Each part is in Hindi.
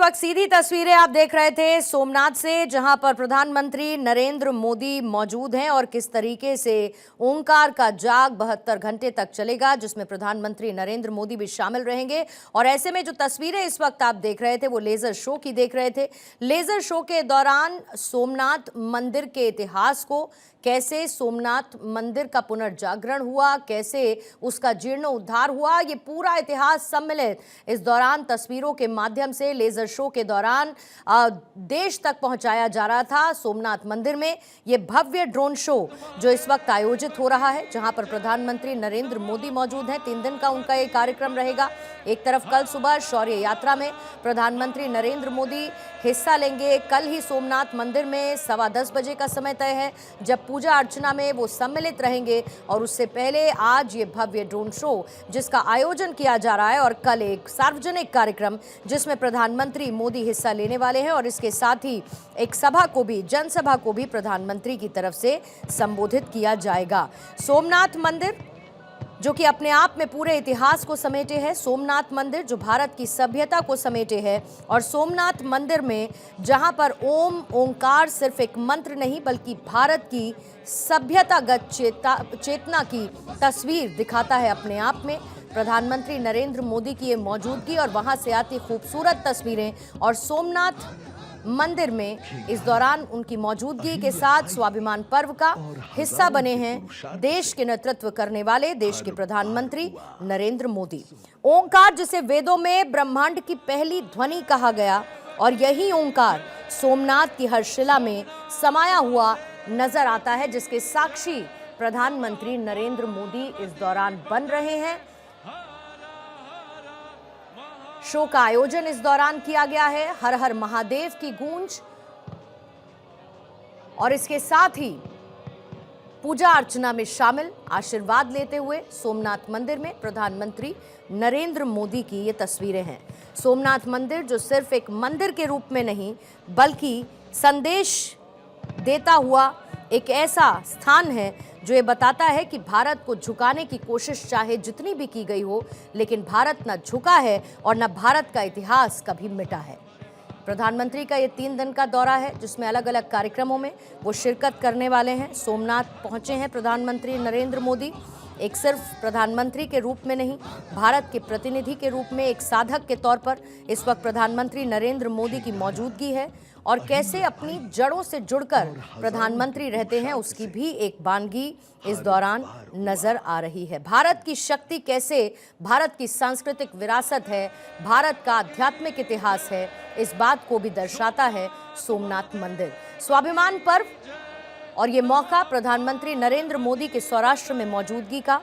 वक्त सीधी तस्वीरें आप देख रहे थे सोमनाथ से, जहां पर प्रधानमंत्री नरेंद्र मोदी मौजूद हैं और किस तरीके से ओंकार का जाग 72 घंटे तक चलेगा, जिसमें प्रधानमंत्री नरेंद्र मोदी भी शामिल रहेंगे। और ऐसे में जो तस्वीरें इस वक्त आप देख रहे थे वो लेजर शो की देख रहे थे। लेजर शो के दौरान सोमनाथ मंदिर के इतिहास को, कैसे सोमनाथ मंदिर का पुनर्जागरण हुआ, कैसे उसका जीर्णोद्धार हुआ, ये पूरा इतिहास सम्मिलित इस दौरान तस्वीरों के माध्यम से लेजर शो के दौरान देश तक पहुंचाया जा रहा था। सोमनाथ मंदिर में ये भव्य ड्रोन शो जो इस वक्त आयोजित हो रहा है, जहां पर प्रधानमंत्री नरेंद्र मोदी मौजूद हैं। 3 दिन का उनका ये कार्यक्रम रहेगा। एक तरफ कल सुबह शौर्य यात्रा में प्रधानमंत्री नरेंद्र मोदी हिस्सा लेंगे। कल ही सोमनाथ मंदिर में 10:15 बजे का समय तय है जब पूजा अर्चना में वो सम्मिलित रहेंगे। और उससे पहले आज ये भव्य ड्रोन शो जिसका आयोजन किया जा रहा है, और कल एक सार्वजनिक कार्यक्रम जिसमें प्रधानमंत्री मोदी हिस्सा लेने वाले हैं, और इसके साथ ही एक सभा को भी, जनसभा को भी प्रधानमंत्री की तरफ से संबोधित किया जाएगा। सोमनाथ मंदिर जो कि अपने आप में पूरे इतिहास को समेटे है, सोमनाथ मंदिर जो भारत की सभ्यता को समेटे है, और सोमनाथ मंदिर में जहां पर ओम ओंकार सिर्फ एक मंत्र नहीं बल्कि भारत की सभ्यतागत चेतना की तस्वीर दिखाता है अपने आप में। प्रधानमंत्री नरेंद्र मोदी की ये मौजूदगी और वहां से आती खूबसूरत तस्वीरें, और सोमनाथ मंदिर में इस दौरान उनकी मौजूदगी के साथ स्वाभिमान पर्व का हिस्सा बने हैं देश के नेतृत्व करने वाले देश के प्रधानमंत्री नरेंद्र मोदी। ओंकार जिसे वेदों में ब्रह्मांड की पहली ध्वनि कहा गया, और यही ओंकार सोमनाथ की हर शिला में समाया हुआ नजर आता है, जिसके साक्षी प्रधानमंत्री नरेंद्र मोदी इस दौरान बन रहे हैं। शो का आयोजन इस दौरान किया गया है, हर हर महादेव की गूंज, और इसके साथ ही पूजा अर्चना में शामिल आशीर्वाद लेते हुए सोमनाथ मंदिर में प्रधानमंत्री नरेंद्र मोदी की ये तस्वीरें हैं। सोमनाथ मंदिर जो सिर्फ एक मंदिर के रूप में नहीं बल्कि संदेश देता हुआ एक ऐसा स्थान है जो ये बताता है कि भारत को झुकाने की कोशिश चाहे जितनी भी की गई हो, लेकिन भारत न झुका है और न भारत का इतिहास कभी मिटा है। प्रधानमंत्री का ये 3 दिन का दौरा है जिसमें अलग अलग कार्यक्रमों में वो शिरकत करने वाले हैं। सोमनाथ पहुंचे हैं प्रधानमंत्री नरेंद्र मोदी, एक सिर्फ प्रधानमंत्री के रूप में नहीं, भारत के प्रतिनिधि के रूप में, एक साधक के तौर पर इस वक्त प्रधानमंत्री नरेंद्र मोदी की मौजूदगी है। और कैसे अपनी जड़ों से जुड़कर प्रधानमंत्री रहते हैं उसकी भी एक बानगी इस दौरान नजर आ रही है। भारत की शक्ति कैसे भारत की सांस्कृतिक विरासत है, भारत का आध्यात्मिक इतिहास है, इस बात को भी दर्शाता है सोमनाथ मंदिर। स्वाभिमान पर्व और ये मौका प्रधानमंत्री नरेंद्र मोदी के सौराष्ट्र में मौजूदगी का।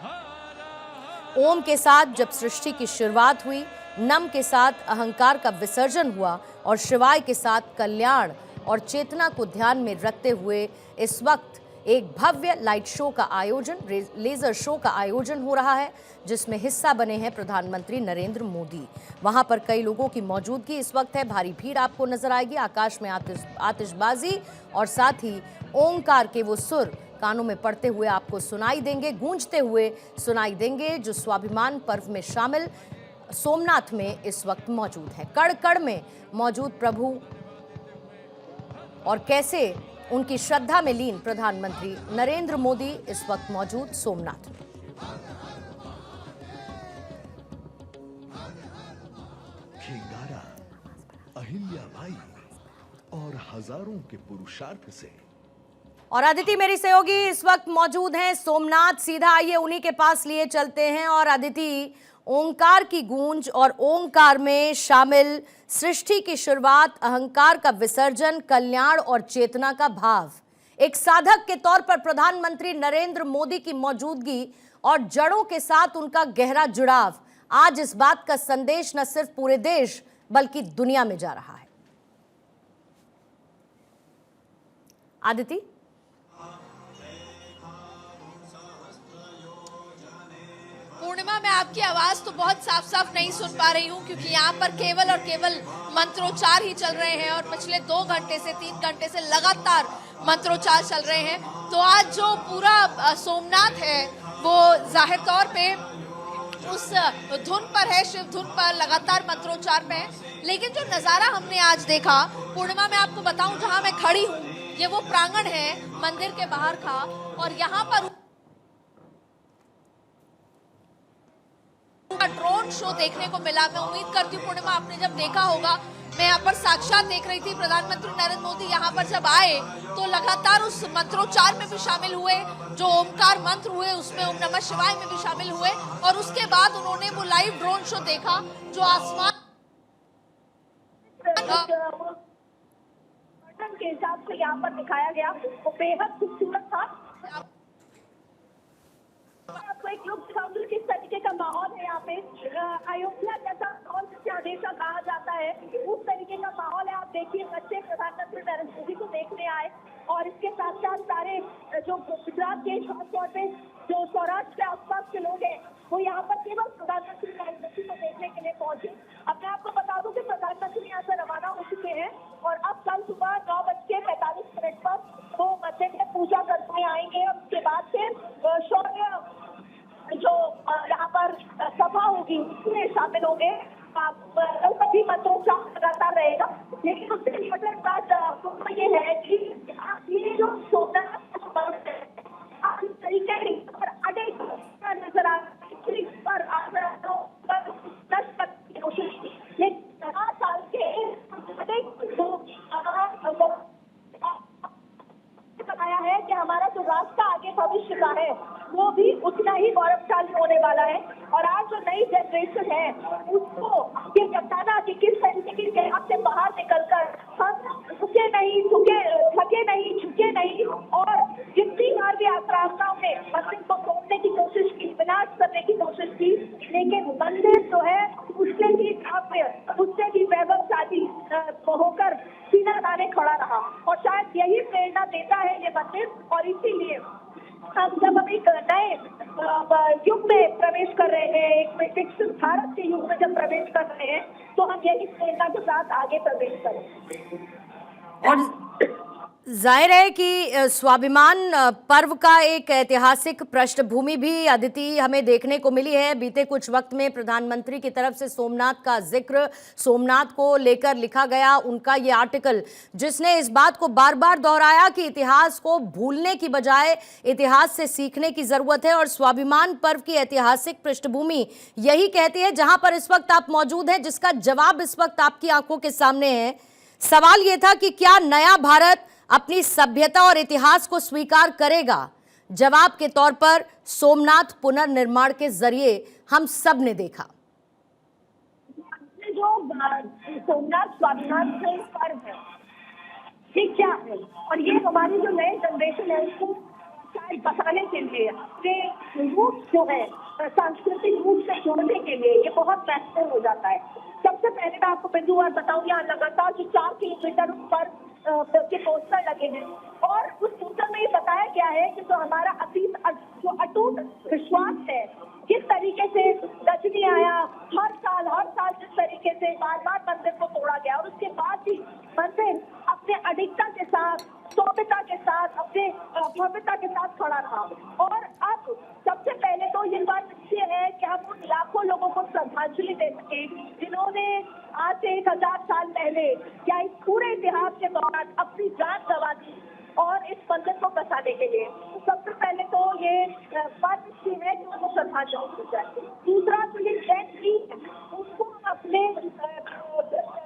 ओम के साथ जब सृष्टि की शुरुआत हुई, नम के साथ अहंकार का विसर्जन हुआ, और शिवाय के साथ कल्याण और चेतना को ध्यान में रखते हुए इस वक्त एक भव्य लाइट शो का आयोजन, लेजर शो का आयोजन हो रहा है जिसमें हिस्सा बने हैं प्रधानमंत्री नरेंद्र मोदी। वहां पर कई लोगों की मौजूदगी इस वक्त है, भारी भीड़ आपको नजर आएगी। आकाश में आतिशबाजी और साथ ही ओंकार के वो सुर कानों में पड़ते हुए आपको सुनाई देंगे, गूंजते हुए सुनाई देंगे, जो स्वाभिमान पर्व में शामिल सोमनाथ में इस वक्त मौजूद है। कड़ कड़ में मौजूद प्रभु और कैसे उनकी श्रद्धा में लीन प्रधानमंत्री नरेंद्र मोदी इस वक्त मौजूद सोमनाथ में। खिंगारा, अहिल्याबाई और हजारों के पुरुषार्थ से। और अदिति मेरी सहयोगी इस वक्त मौजूद हैं सोमनाथ, सीधा आइए उन्हीं के पास लिए चलते हैं। और अदिति, ओंकार की गूंज और ओंकार में शामिल सृष्टि की शुरुआत, अहंकार का विसर्जन, कल्याण और चेतना का भाव, एक साधक के तौर पर प्रधानमंत्री नरेंद्र मोदी की मौजूदगी और जड़ों के साथ उनका गहरा जुड़ाव, आज इस बात का संदेश न सिर्फ पूरे देश बल्कि दुनिया में जा रहा है। आदिति, पूर्णिमा, मैं आपकी आवाज तो बहुत साफ साफ नहीं सुन पा रही हूँ क्योंकि यहाँ पर केवल और केवल मंत्रोच्चार ही चल रहे हैं, और पिछले 2 घंटे से 3 घंटे से लगातार मंत्रोच्चार चल रहे हैं। तो आज जो पूरा सोमनाथ है वो जाहिर तौर पे उस धुन पर है, शिव धुन पर लगातार मंत्रोच्चार में है। लेकिन जो नजारा हमने आज देखा पूर्णिमा, मैं आपको बताऊं जहां मैं खड़ी हूं, ये वो प्रांगण है मंदिर के बाहर का, और यहाँ पर ड्रोन शो देखने को मिला। मैं उम्मीद करती हूँ पूर्णिमा आपने जब देखा होगा, मैं यहाँ पर साक्षात देख रही थी। प्रधानमंत्री नरेंद्र मोदी यहाँ पर जब आए तो लगातार उस मंत्रोच्चार में भी शामिल हुए, जो ओमकार मंत्र हुए उसमें ओम नमः शिवाय में भी शामिल हुए, और उसके बाद उन्होंने वो लाइव ड्रोन शो देखा जो आसमान के हिसाब से यहाँ पर दिखाया गया, वो बेहद खूबसूरत था। आपको एक लुक दिखाऊंगी किस तरीके का माहौल है यहाँ पे। अयोध्या जैसा माहौल जिसे हमेशा कहा जाता है, उस तरीके का माहौल है। आप देखिए, बच्चे प्रधानमंत्री नरेंद्र मोदी को देखने आए, और इसके साथ साथ सारे जो गुजरात के खासतौर पे जो सौराष्ट्र के आसपास के लोग हैं, वो यहाँ पर केवल प्रधानमंत्री नरेंद्र मोदी को देखने के लिए पहुंचे। अब मैं आपको बता दूं कि प्रधानमंत्री यहाँ से रवाना हो चुके हैं, और अब कल सुबह 9:45 पर वो मंदिर में पूजा करने आएंगे। और उसके बाद फिर शौर्य जो यहाँ पर सभा होगी उसमें शामिल होंगे। सभी मंत्रोच्चार लगातार रहेगा, लेकिन उससे इम्पोर्टेंट बात ये है कि ये जो सोमनाथ तरीके पर अनेक नजर आ पर कोशिश की, लेकिन 4 साल के अनेक बताया है कि हमारा जो रास्ता आगे भविष्य का है वो भी उतना ही गौरवशाली होने वाला है। और आज जो नई जनरेशन है उसको ये बताना कि किस तरीके के से बाहर निकलकर हम झुके नहीं, थके नहीं, झुके नहीं, और जितनी बार भी आक्रामकों ने मंदिर को तोड़ने की कोशिश की, विनाश करने की कोशिश की, लेकिन मंदिर जो है उससे भी भव्य, उससे भी वैभवशाली होकर सीना ताने खड़ा रहा। और शायद यही प्रेरणा देता है ये मंदिर। और इसीलिए हम जब हम एक नए युग में प्रवेश कर रहे हैं, एक विकसित भारत के युग में जब प्रवेश कर रहे हैं, तो हम यही प्रेरणा के साथ आगे प्रवेश करें। और जाहिर है कि स्वाभिमान पर्व का एक ऐतिहासिक पृष्ठभूमि भी अदिति हमें देखने को मिली है। बीते कुछ वक्त में प्रधानमंत्री की तरफ से सोमनाथ का जिक्र, सोमनाथ को लेकर लिखा गया उनका ये आर्टिकल, जिसने इस बात को बार बार दोहराया कि इतिहास को भूलने की बजाय इतिहास से सीखने की जरूरत है। और स्वाभिमान पर्व की ऐतिहासिक पृष्ठभूमि यही कहती है, जहां पर इस वक्त आप मौजूद हैं, जिसका जवाब इस वक्त आपकी आंखों के सामने है। सवाल यह था कि क्या नया भारत अपनी सभ्यता और इतिहास को स्वीकार करेगा? जवाब के तौर पर सोमनाथ पुनर्निर्माण के जरिए हम सब ने देखा। जो सोमनाथ स्वाभिमान पर्व है, ये क्या है, और ये हमारी जो नई जनरेशन है उसको शायद बताने के लिए, अपने रूप जो है सांस्कृतिक रूप से जोड़ने के लिए ये बहुत महत्वपूर्ण हो जाता है। सबसे पहले मैं आपको बिंदुवार बताऊं, यहाँ लगातार जो 4 किलोमीटर पर के पोस्टर लगे हैं, और उस पोस्टर में ये बताया गया है कि जो हमारा अतीत जो अटूट विश्वास है, किस तरीके से रजनी आया, हर साल जिस तरीके से बार बार मंदिर को तोड़ा गया, और उसके बाद भी मंदिर अपने अडिगता के साथ, सौम्यता के साथ, अपने भव्यता के साथ खड़ा रहा। और अब सबसे पहले तो ये बात ये है कि हम उन लाखों लोगों को श्रद्धांजलि दे सके जिन्होंने आज से 1000 साल पहले या इस पूरे इतिहास के दौरान अपनी जान गंवा दी और इस मंदिर को बचाने के लिए। तो सबसे पहले तो ये बात इसकी है कि उनको श्रद्धांजलि दी जाए। दूसरा तो ये उसको हम अपने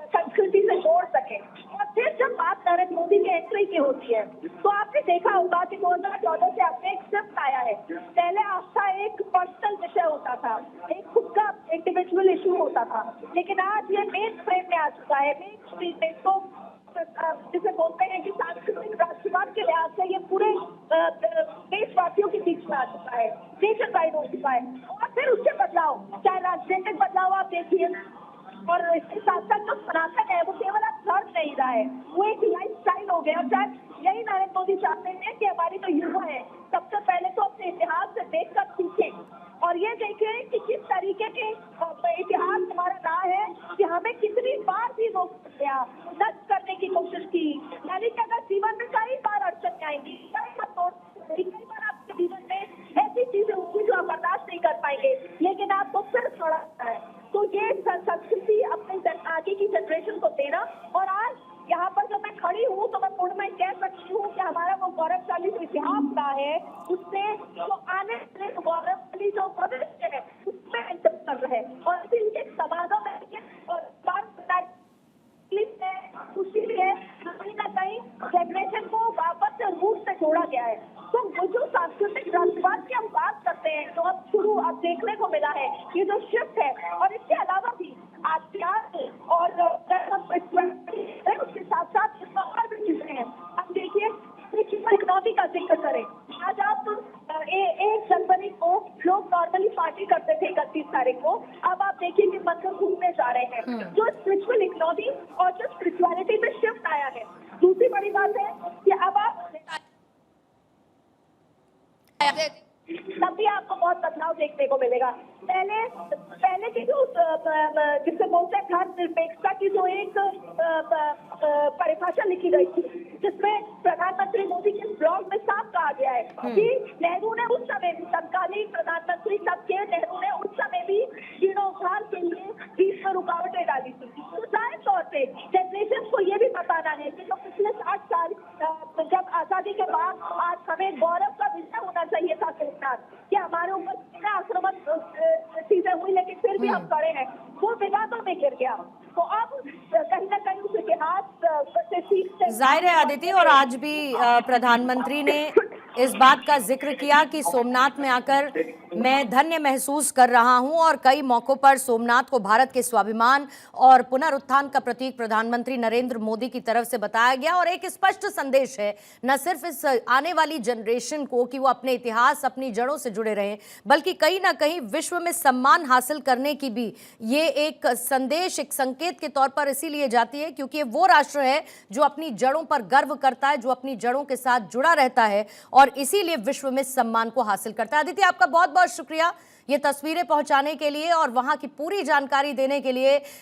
संस्कृति से जोड़ सके। और फिर जब बात नरेंद्र मोदी की एंट्री की होती है तो आपने देखा होगा कि 2014 से आपने एक शिफ्ट आया है। पहले आस्था एक पर्सनल विषय होता था, एक खुद का इंडिविजुअल इशू होता था, लेकिन आज ये मेन फ्रेम में आ चुका है। मेन स्ट्रीम में इसको जिसे बोलते हैं कि सांस्कृतिक राष्ट्रवाद के लिहाज से ये पूरे देशवासियों के बीच में आ चुका है, नेशन वाइड हो चुका है। और फिर उससे बदलाव, चाहे राजनीतिक बदलाव आप देखिए, और इसके साथ साथ जो सनातन है वो केवल अब धर्म नहीं रहा है, वो एक लाइफ स्टाइल हो गया। और शायद यही नरेंद्र मोदी चाहते हैं कि हमारी जो युवा है सबसे पहले तो अपने इतिहास से देखकर सीखें और ये देखें कि किस तरीके के इतिहास हमारा रहा है, कि हमें कितनी बार भी वो नष्ट करने की कोशिश की। यानी कि अगर जीवन में कई बार अड़चन आएंगी, कई बार आपके जीवन में ऐसी चीजें होंगी जो आप बर्दाश्त नहीं कर पाएंगे, लेकिन आपको फिर छोड़ा है। तो ये संस्कृति अपने आगे की जनरेशन को देना, और आज यहाँ पर जब मैं खड़ी हूँ तो मैं पूर्णिमा कह सकती हूँ कि हमारा वो गौरवशाली जो इतिहास रहा है, उससे जो आने वाले गौरवशाली जो भविष्य है उसमें एंटर कर रहे हैं। और इसीलिए समाजों में उसीलिए कहीं ना कहीं जनरेशन को वापस से रूट से जोड़ा गया है। तो वो जो सांस्कृतिक राष्ट्रवाद की हम बात करते हैं, जो अब देखने को मिला है, ये जो शिफ्ट है, और इसके अलावा भी आध्यात्म और उसके साथ साथ और भी चीजें हैं। अब देखिए, इकोनॉमी का जिक्र करें, आज आप 1 जनवरी को लोग नॉर्मली पार्टी करते थे 31 तारीख को, अब आप देखिए कि मंदिर घूमने जा रहे हैं। जो स्पिरिचुअल इकोनॉमी और जो स्पिरिचुअलिटी में शिफ्ट आया है। दूसरी बड़ी बात है कि अब आप तभी आपको बहुत बदलाव देखने को मिलेगा। पहले की जो जिसे बोलते हैं धर्मनिरपेक्षता की जो एक परिभाषा लिखी गई थी, जिसमें प्रधानमंत्री मोदी के ब्लॉग में साफ कहा गया है कि नेहरू ने उस समय भी, तत्कालीन प्रधानमंत्री तब के नेहरू ने उस समय भी जीर्णोद्धार के लिए बीच में रुकावटें डाली थी। तो जाहिर तौर पे जनरेशन को ये भी बताना है कि जो पिछले 60 साल जब आजादी के बाद आज हमें गौरव का विषय होना चाहिए था सोमनाथ, कि हमारे ऊपर कितना आक्रामक चीजें हुई, लेकिन फिर भी हम खड़े हैं, वो विवादों में गिर गया। तो अब कहीं ना कहीं उस इतिहास से सीखते जाहिर है आदिति, और आज भी प्रधानमंत्री ने इस बात का जिक्र किया कि सोमनाथ में आकर मैं धन्य महसूस कर रहा हूं, और कई मौकों पर सोमनाथ को भारत के स्वाभिमान और पुनरुत्थान का प्रतीक प्रधानमंत्री नरेंद्र मोदी की तरफ से बताया गया। और एक स्पष्ट संदेश है न सिर्फ इस आने वाली जनरेशन को कि वो अपने इतिहास, अपनी जड़ों से जुड़े रहें, बल्कि कहीं ना कहीं विश्व में सम्मान हासिल करने की भी ये एक संदेश, एक संकेत के तौर पर इसीलिए जाती है क्योंकि वो राष्ट्र है जो अपनी जड़ों पर गर्व करता है, जो अपनी जड़ों के साथ जुड़ा रहता है, और इसीलिए विश्व में सम्मान को हासिल करता है। आदित्य, आपका बहुत बहुत शुक्रिया ये तस्वीरें पहुंचाने के लिए और वहां की पूरी जानकारी देने के लिए।